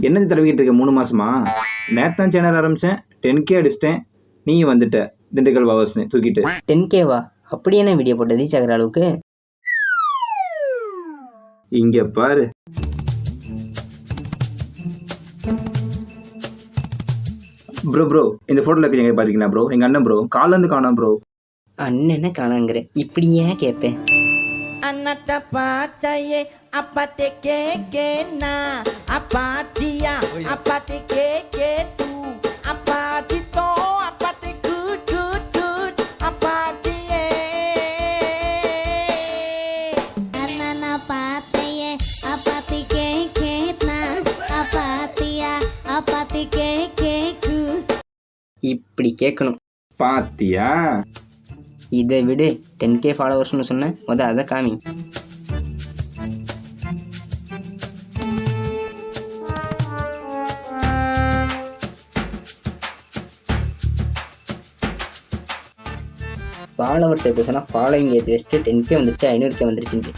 என்னது தடவிக்கிட்டு இருக்க 3 மாசமா? நேத்து தான் சேனல் ஆரம்பிச்சேன், 10K அடிச்சிட்டேன். நீ வந்துட்ட திண்டுக்கல் வாவஸ்னு தூக்கிட்டு. 10K-வா? அப்படி என்ன வீடியோ போட்டு ரீச் ஆகிற அளவுக்கு? இங்க பாரு. ப்ரோ இந்த போட்டோல எங்க பாத்தீங்கன்னா ப்ரோ, எங்க அண்ணன் ப்ரோ, கால்ல இருந்து காணோம் ப்ரோ. அண்ணனை காணாங்கிற இப்படி ஏன் கேட்பேன்? Anata pacaye apate keke na apatia apate keke tu apati to apate good apatie Anana pacaye apate keke na apatia apate keke ku. இப்படி கேட்கணும். பாத்தியா? இதை விடு. 10K ஃபாலோவர்ஸ்னு சொன்ன அதை காமி. ஃபாலோவர்ஸ் எப்போ சொன்னால் ஃபாலோவிங் ஏற்றி வச்சுட்டு 10K வந்துருச்சு 500K வந்துருச்சுட்டு.